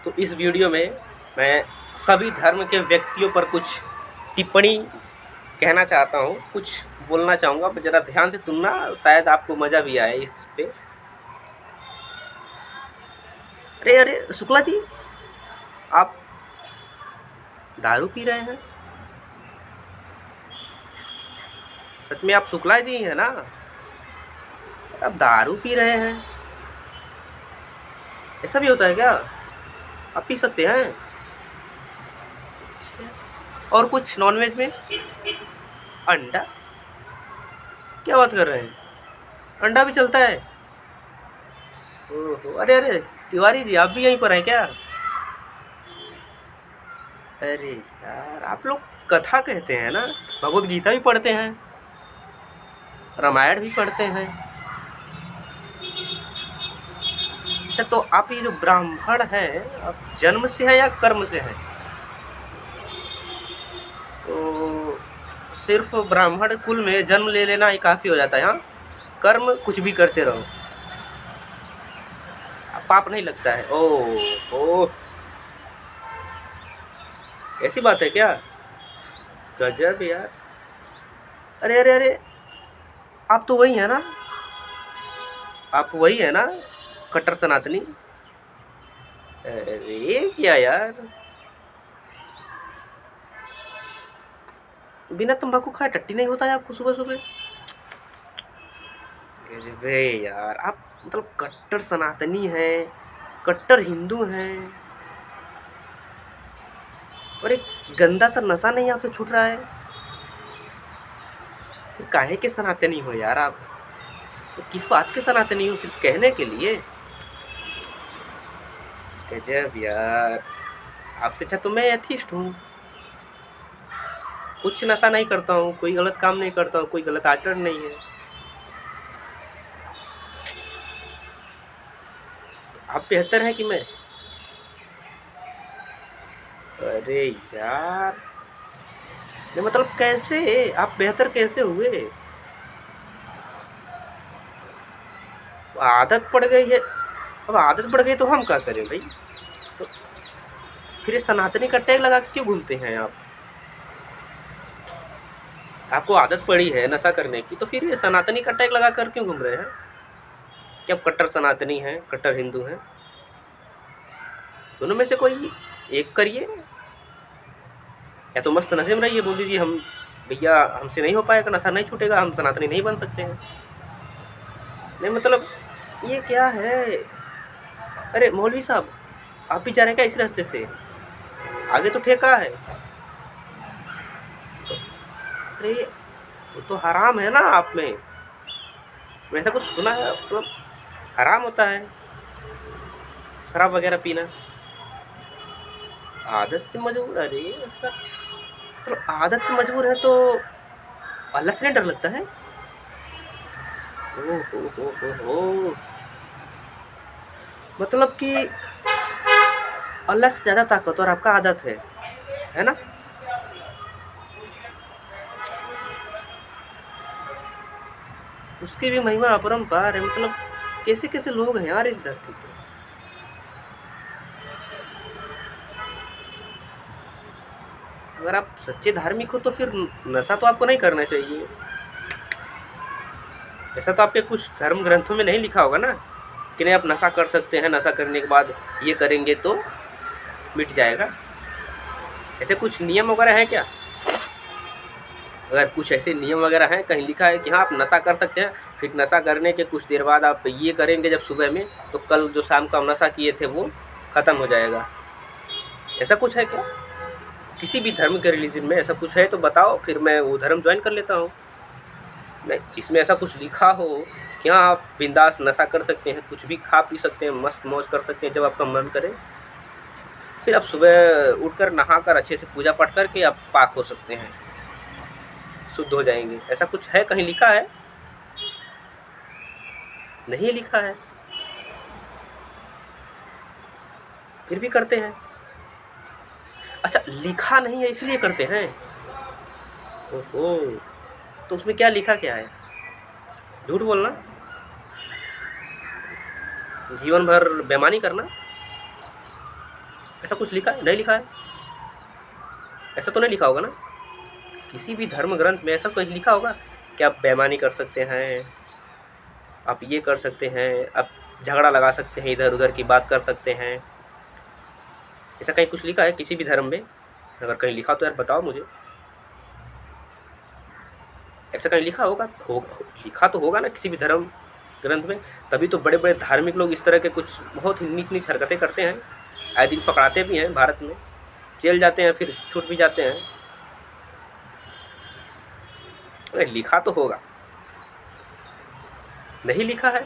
तो इस वीडियो में मैं सभी धर्म के व्यक्तियों पर कुछ टिप्पणी कहना चाहता हूँ, कुछ बोलना चाहूँगा। ज़रा ध्यान से सुनना, शायद आपको मज़ा भी आए इस पे। अरे अरे शुक्ला जी, आप दारू पी रहे हैं? सच में आप शुक्ला जी हैं ना? आप दारू पी रहे हैं? ऐसा भी होता है क्या? आप पी सकते हैं? और कुछ नॉनवेज में? अंडा? क्या बात कर रहे हैं? अंडा भी चलता है? ओहो, अरे अरे तिवारी जी, आप भी यहीं पर हैं क्या? अरे यार, आप लोग कथा कहते हैं ना, भगवत गीता भी पढ़ते हैं, रामायण भी पढ़ते हैं। अच्छा, तो आप ये जो ब्राह्मण हैं, आप जन्म से है या कर्म से हैं? तो सिर्फ ब्राह्मण कुल में जन्म ले लेना ही काफ़ी हो जाता है। हाँ, कर्म कुछ भी करते रहो, पाप नहीं लगता है। ओह, ऐसी बात है क्या? गजब यार। अरे अरे अरे, आप तो वही है ना? आप वही है ना, कट्टर सनातनी? अरे क्या यार, बिना तंबाकू खाए टट्टी नहीं होता है आपको सुबह सुबह? गजबे यार, आप मतलब कट्टर सनातनी हैं, कट्टर हिंदू हैं, और एक गंदा सा नशा नहीं आपसे छूट रहा है? फिर काहे के सनातनी हो यार आप? तो किस बात के सनातनी हो, सिर्फ कहने के लिए? गजब यार, आपसे अच्छा तो मैं एथिस्ट हूँ। कुछ नशा नहीं करता हूँ, कोई गलत काम नहीं करता हूँ, कोई गलत आचरण नहीं है। आप बेहतर हैं कि मैं? अरे यार, ये मतलब कैसे आप बेहतर कैसे हुए? आदत पड़ गई है। अब आदत पड़ गई तो हम क्या करें भाई? तो फिर ये सनातनी का टैग लगा के क्यों घूमते हैं आप? आपको आदत पड़ी है नशा करने की, तो फिर ये सनातनी का टैग लगा कर क्यों घूम रहे हैं? क्या आप कट्टर सनातनी हैं, कट्टर हिंदू हैं? दोनों में से कोई एक करिए, या तो मस्त नशे में रहिए, बोल दीजिए हम भैया हमसे नहीं हो पाएगा, नशा नहीं छूटेगा, हम सनातनी नहीं बन सकते हैं। नहीं मतलब ये क्या है? अरे मौलवी साहब, आप भी जा रहे हैं क्या इस रास्ते से? आगे तो ठेका है। अरे वो तो हराम है ना आप में, वैसा कुछ सुना है, मतलब हराम होता है शराब वगैरह पीना। आदत से मजबूर? अरे ऐसा मतलब आदत से मजबूर है तो अल्लाह से नहीं डर लगता है? ओ हो, मतलब कि अल्लाह से ज़्यादा ताकतवर आपका आदत है ना? उसकी भी महिमा अपरंपार है। मतलब कैसे कैसे लोग हैं यार इस धरती पे। अगर आप सच्चे धार्मिक हो तो फिर नशा तो आपको नहीं करना चाहिए। ऐसा तो आपके कुछ धर्म ग्रंथों में नहीं लिखा होगा ना कि नहीं आप नशा कर सकते हैं, नशा करने के बाद ये करेंगे तो मिट जाएगा। ऐसे कुछ नियम वगैरह हैं क्या? अगर कुछ ऐसे नियम वगैरह हैं, कहीं लिखा है कि हाँ आप नशा कर सकते हैं, फिर नशा करने के कुछ देर बाद आप ये करेंगे जब सुबह में, तो कल जो शाम को आप नशा किए थे वो ख़त्म हो जाएगा। ऐसा कुछ है क्या? किसी भी धर्म के रिलीजन में ऐसा कुछ है तो बताओ, फिर मैं वो धर्म ज्वाइन कर लेता हूँ। नहीं, जिसमें ऐसा कुछ लिखा हो कि हाँ आप बिंदास नशा कर सकते हैं, कुछ भी खा पी सकते हैं, मस्त मौज कर सकते हैं जब आपका मन करे, फिर आप सुबह उठकर नहाकर अच्छे से पूजा पाठ करके आप पाक हो सकते हैं, शुद्ध हो जाएंगे। ऐसा कुछ है, कहीं लिखा है? नहीं लिखा है, फिर भी करते हैं। अच्छा, लिखा नहीं है इसलिए करते हैं? ओहो, तो उसमें क्या लिखा क्या है? झूठ बोलना, जीवन भर बेईमानी करना? ऐसा कुछ लिखा है? नहीं लिखा है। ऐसा तो नहीं लिखा होगा ना किसी भी धर्म ग्रंथ में? ऐसा कहीं लिखा होगा कि आप बेईमानी कर सकते हैं, आप ये कर सकते हैं, आप झगड़ा लगा सकते हैं, इधर उधर की बात कर सकते हैं? ऐसा कहीं कुछ लिखा है किसी भी धर्म में? अगर कहीं लिखा तो यार बताओ मुझे। ऐसा कहीं लिखा होगा? लिखा तो होगा ना किसी भी धर्म ग्रंथ में, तभी तो बड़े बड़े धार्मिक लोग इस तरह के कुछ बहुत ही नीच नीच हरकतें करते हैं। आए दिन पकड़ाते भी हैं, भारत में जेल जाते हैं, फिर छूट भी जाते हैं। अरे लिखा तो होगा। नहीं लिखा है?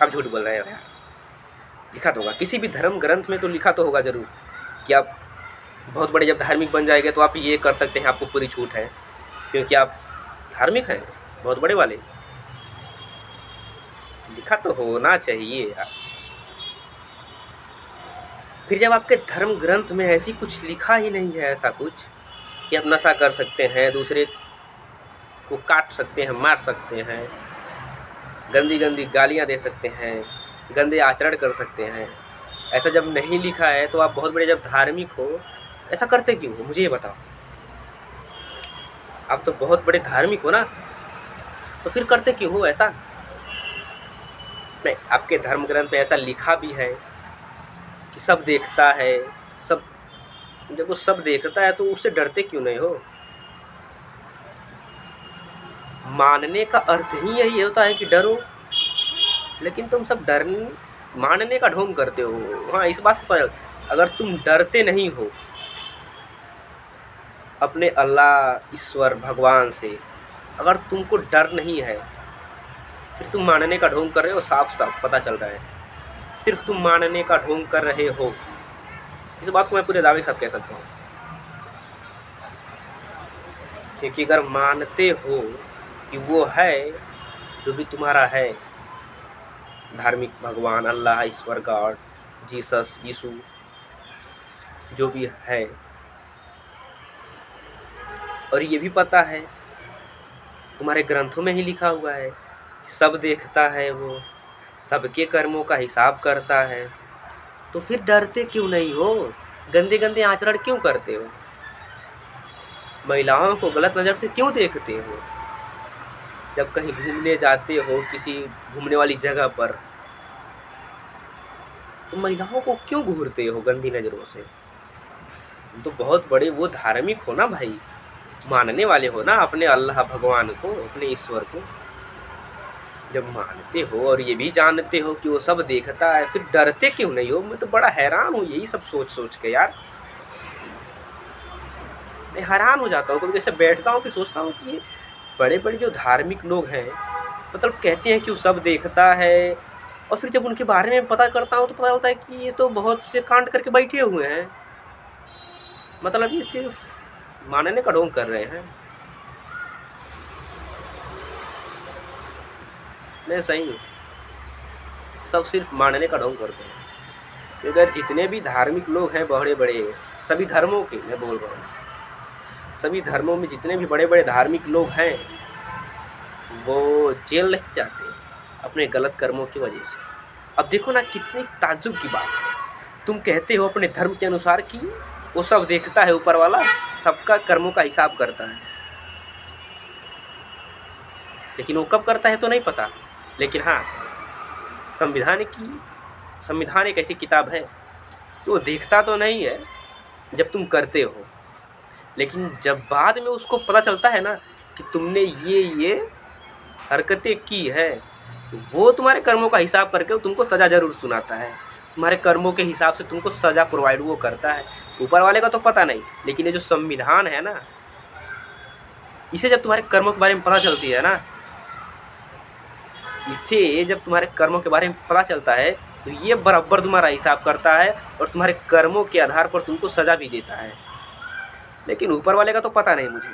आप झूठ बोल रहे हो यार। लिखा तो होगा किसी भी धर्म ग्रंथ में, तो लिखा तो होगा जरूर कि आप बहुत बड़े जब धार्मिक बन जाएंगे तो आप ये कर सकते हैं, आपको पूरी छूट है क्योंकि आप धार्मिक हैं बहुत बड़े वाले। लिखा तो होना चाहिए यार। फिर जब आपके धर्म ग्रंथ में ऐसी कुछ लिखा ही नहीं है, ऐसा कुछ कि आप नशा कर सकते हैं, दूसरे को काट सकते हैं, मार सकते हैं, गंदी गंदी गालियाँ दे सकते हैं, गंदे आचरण कर सकते हैं, ऐसा जब नहीं लिखा है तो आप बहुत बड़े जब धार्मिक हो ऐसा करते क्यों हो? मुझे ये बताओ। आप तो बहुत बड़े धार्मिक हो ना, तो फिर करते क्यों हो ऐसा? नहीं, आपके धर्म ग्रंथ में ऐसा लिखा भी है कि सब देखता है, सब जब वो सब देखता है तो उससे डरते क्यों नहीं हो? मानने का अर्थ ही यही होता है कि डरो, लेकिन तुम सब मानने का ढोंग करते हो। हाँ, इस बात से पता, अगर तुम डरते नहीं हो अपने अल्लाह ईश्वर भगवान से, अगर तुमको डर नहीं है, फिर तुम मानने का ढोंग कर रहे हो। साफ साफ पता चल रहा है, सिर्फ तुम मानने का ढोंग कर रहे हो। इस बात को मैं पूरे दावे के साथ कह सकता हूँ, क्योंकि अगर मानते हो कि वो है जो भी तुम्हारा है, धार्मिक भगवान, अल्लाह, ईश्वर, गॉड, जीसस, यीशु, जो भी है, और ये भी पता है तुम्हारे ग्रंथों में ही लिखा हुआ है, सब देखता है, वो सबके कर्मों का हिसाब करता है, तो फिर डरते क्यों नहीं हो? गंदे गंदे आचरण क्यों करते हो? महिलाओं को गलत नज़र से क्यों देखते हो? जब कहीं घूमने जाते हो किसी घूमने वाली जगह पर, तो महिलाओं को क्यों घूरते हो गंदी नज़रों से? तुम तो बहुत बड़े वो धार्मिक हो ना भाई, मानने वाले हो ना अपने अल्लाह भगवान को, अपने ईश्वर को। जब मानते हो और ये भी जानते हो कि वो सब देखता है, फिर डरते क्यों नहीं हो? मैं तो बड़ा हैरान हूँ यही सब सोच सोच के यार। मैं हैरान हो जाता हूँ कभी ऐसे बैठता हूँ, फिर सोचता हूँ कि ये बड़े बड़े जो धार्मिक लोग हैं, मतलब कहते हैं कि वो सब देखता है, और फिर जब उनके बारे में पता करता हूँ तो पता चलता है कि ये तो बहुत से कांड करके बैठे हुए हैं। मतलब ये सिर्फ मानने का ढोंग कर रहे हैं। मैं सही हूँ, सब सिर्फ मानने का ढोंग करते हैं। क्योंकि अगर जितने भी धार्मिक लोग हैं बड़े बड़े, सभी धर्मों के मैं बोल रहा हूँ, सभी धर्मों में जितने भी बड़े बड़े धार्मिक लोग हैं, वो जेल नहीं जाते अपने गलत कर्मों की वजह से। अब देखो ना, कितनी ताज्जुब की बात है। तुम कहते हो अपने धर्म के अनुसार कि वो सब देखता है, ऊपर वाला सबका कर्मों का हिसाब करता है, लेकिन वो कब करता है तो नहीं पता। लेकिन हाँ, संविधान एक ऐसी किताब है कि वो देखता तो नहीं है जब तुम करते हो, लेकिन जब बाद में उसको पता चलता है ना कि तुमने ये हरकतें की है, तो वो तुम्हारे कर्मों का हिसाब करके तुमको सज़ा ज़रूर सुनाता है। तुम्हारे कर्मों के हिसाब से तुमको सज़ा प्रोवाइड वो करता है। ऊपर वाले का तो पता नहीं, लेकिन ये जो संविधान है ना, इसे जब तुम्हारे कर्मों के बारे में पता चलती है ना, इसे जब तुम्हारे कर्मों के बारे में पता चलता है, तो ये बराबर तुम्हारा हिसाब करता है और तुम्हारे कर्मों के आधार पर तुमको सज़ा भी देता है। लेकिन ऊपर वाले का तो पता नहीं मुझे,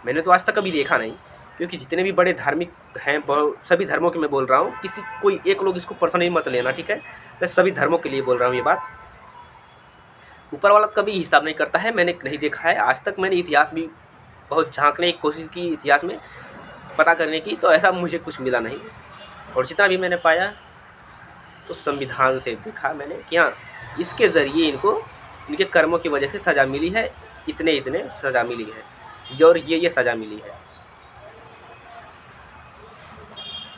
मैंने तो आज तक कभी देखा नहीं। क्योंकि जितने भी बड़े धार्मिक हैं, सभी धर्मों के मैं बोल रहा हूँ, किसी कोई एक लोग इसको पर्सनली मत लेना, ठीक है? मैं सभी धर्मों के लिए बोल रहा हूँ ये बात। ऊपर वाला कभी हिसाब नहीं करता है, मैंने नहीं देखा है आज तक। मैंने इतिहास भी बहुत झांकने की कोशिश की, इतिहास में पता करने की, तो ऐसा मुझे कुछ मिला नहीं। और जितना भी मैंने पाया, तो संविधान से देखा मैंने कि हाँ, इसके ज़रिए इनको इनके कर्मों की वजह से सज़ा मिली है, इतने सज़ा मिली है और ये सज़ा मिली है।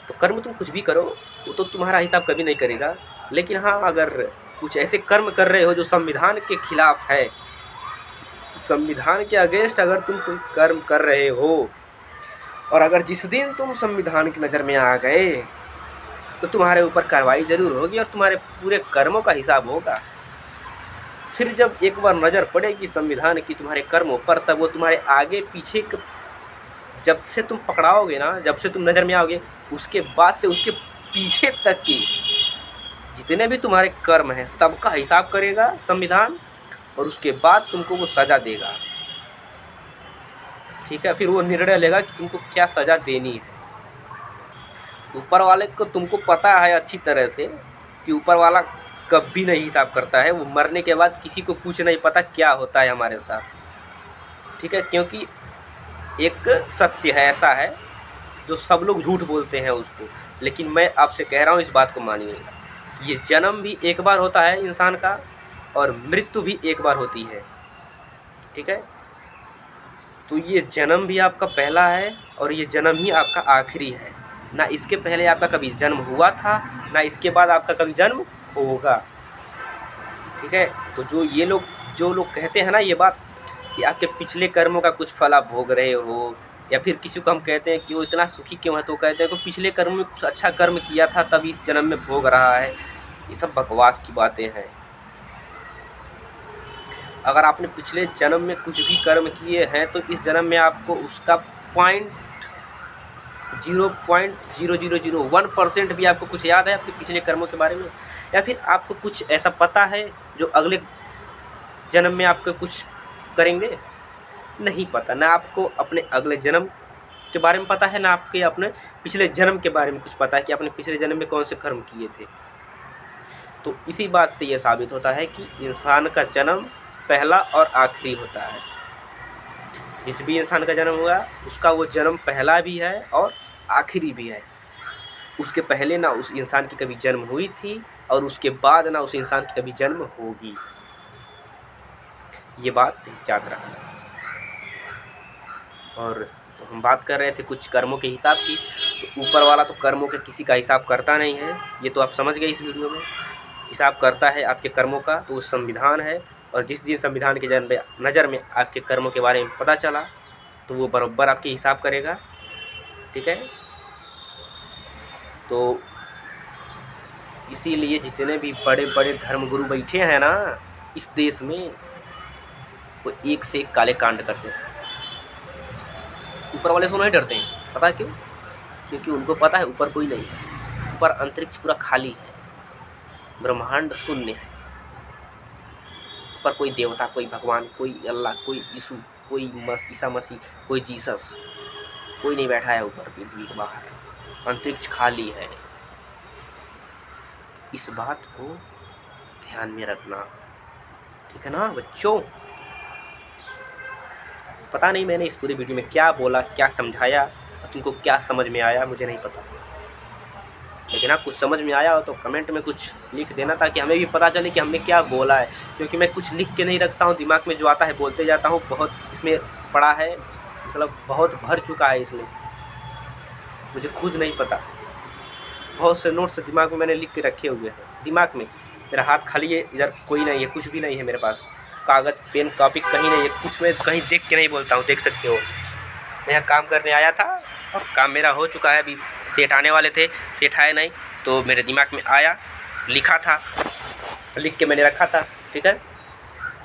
तो कर्म तुम कुछ भी करो वो तो तुम्हारा हिसाब कभी नहीं करेगा, लेकिन हाँ, अगर कुछ ऐसे कर्म कर रहे हो जो संविधान के खिलाफ है, संविधान के अगेंस्ट अगर तुम कोई कर्म कर रहे हो और अगर जिस दिन तुम संविधान की नज़र में आ गए तो तुम्हारे ऊपर कार्रवाई ज़रूर होगी और तुम्हारे पूरे कर्मों का हिसाब होगा। फिर जब एक बार नज़र पड़ेगी संविधान की तुम्हारे कर्मों पर, तब वो तुम्हारे आगे पीछे जब से तुम पकड़ाओगे ना, जब से तुम नज़र में आओगे, उसके बाद से उसके पीछे तक की जितने भी तुम्हारे कर्म हैं सबका हिसाब करेगा संविधान और उसके बाद तुमको वो सज़ा देगा। ठीक है, फिर वो निर्णय लेगा कि तुमको क्या सज़ा देनी है। ऊपर वाले को तुमको पता है अच्छी तरह से कि ऊपर वाला कभी नहीं हिसाब करता है। वो मरने के बाद किसी को कुछ नहीं पता क्या होता है हमारे साथ। ठीक है, क्योंकि एक सत्य है, ऐसा है जो सब लोग झूठ बोलते हैं उसको, लेकिन मैं आपसे कह रहा हूँ इस बात को मानिएगा। ये जन्म भी एक बार होता है इंसान का और मृत्यु भी एक बार होती है। ठीक है, तो ये जन्म भी आपका पहला है और ये जन्म ही आपका आखिरी है। ना इसके पहले आपका कभी जन्म हुआ था, ना इसके बाद आपका कभी जन्म होगा। ठीक है, तो जो लोग कहते हैं ना ये बात कि आपके पिछले कर्मों का कुछ फल आप भोग रहे हो, या फिर किसी को हम कहते हैं कि वो इतना सुखी क्यों है, तो कहते हैं कि पिछले कर्म में कुछ अच्छा कर्म किया था तभी इस जन्म में भोग रहा है। ये सब बकवास की बातें हैं। अगर आपने पिछले जन्म में कुछ भी कर्म किए हैं तो इस जन्म में आपको उसका 0.0001% भी आपको कुछ याद है आपके पिछले कर्मों के बारे में, या फिर आपको कुछ ऐसा पता है जो अगले जन्म में आपको कुछ करेंगे? नहीं पता। ना आपको अपने अगले जन्म के बारे में पता है, ना आपके अपने पिछले जन्म के बारे में कुछ पता है कि आपने पिछले जन्म में कौन से कर्म किए थे। तो इसी बात से ये साबित होता है कि इंसान का जन्म पहला और आखिरी होता है। जिस भी इंसान का जन्म हुआ उसका वो जन्म पहला भी है और आखिरी भी है। उसके पहले ना उस इंसान की कभी जन्म हुई थी और उसके बाद ना उस इंसान की कभी जन्म होगी। ये बात याद रखना। और तो हम बात कर रहे थे कुछ कर्मों के हिसाब की, तो ऊपर वाला तो कर्मों के किसी का हिसाब करता नहीं है, ये तो आप समझ गए इस वीडियो में। हिसाब करता है आपके कर्मों का तो वो संविधान है, और जिस दिन संविधान के नज़र में आपके कर्मों के बारे में पता चला तो वो बराबर आपके हिसाब करेगा। ठीक है, तो इसीलिए जितने भी बड़े बड़े धर्मगुरु बैठे हैं ना इस देश में, वो एक से एक काले कांड करते हैं। ऊपर वाले से नहीं डरते हैं, पता है क्यों? क्योंकि उनको पता है ऊपर कोई नहीं है। ऊपर अंतरिक्ष पूरा खाली है, ब्रह्मांड शून्य है। ऊपर कोई देवता, कोई भगवान, कोई अल्लाह, कोई यीशु, कोई ईसा मसीह, कोई जीसस, कोई नहीं बैठा है ऊपर पृथ्वी के बाहर। अंतरिक्ष खाली है। इस बात को ध्यान में रखना। ठीक है ना बच्चों? पता नहीं मैंने इस पूरी वीडियो में क्या बोला, क्या समझाया और तुमको क्या समझ में आया, मुझे नहीं पता। लेकिन हाँ, कुछ समझ में आया हो तो कमेंट में कुछ लिख देना ताकि हमें भी पता चले कि हमने क्या बोला है। क्योंकि मैं कुछ लिख के नहीं रखता हूँ, दिमाग में जो आता है बोलते जाता हूँ। बहुत इसमें पड़ा है, मतलब बहुत भर चुका है इसमें, मुझे खुद नहीं पता। बहुत से नोट्स दिमाग में मैंने लिख के रखे हुए हैं। दिमाग में मेरा हाथ खाली है, इधर कोई नहीं है, कुछ भी नहीं है मेरे पास। कागज़ पेन कॉपी कहीं नहीं है, कुछ मैं कहीं देख के नहीं बोलता हूँ, देख सकते हो। मैं यहाँ काम करने आया था और काम मेरा हो चुका है। अभी सेठ आने वाले थे, सेठ आए नहीं, तो मेरे दिमाग में आया, लिखा था, लिख के मैंने रखा था। ठीक है,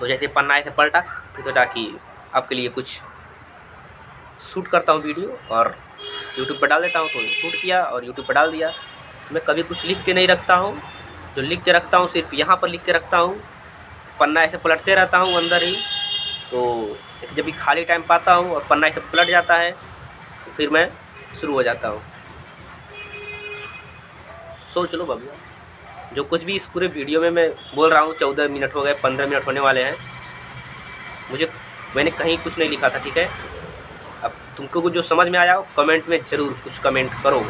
तो जैसे पन्ना ऐसे पलटा, फिर सोचा कि आपके लिए कुछ शूट करता हूँ वीडियो और यूट्यूब पर डाल देता हूँ। तो शूट किया और यूट्यूब पर डाल दिया। मैं कभी कुछ लिख के नहीं रखता हूँ, जो लिख के रखता हूँ सिर्फ यहाँ पर लिख के रखता हूँ। पन्ना ऐसे पलटते रहता हूँ अंदर ही, तो ऐसे जब भी खाली टाइम पाता हूँ और पन्ना ऐसे पलट जाता है तो फिर मैं शुरू हो जाता हूँ। सोच लो बाबू, जो कुछ भी इस पूरे वीडियो में मैं बोल रहा हूँ, 14 मिनट हो गए, 15 मिनट होने वाले हैं, मैंने कहीं कुछ नहीं लिखा था। ठीक है, अब तुमको जो समझ में आया कमेंट में ज़रूर कुछ कमेंट करो।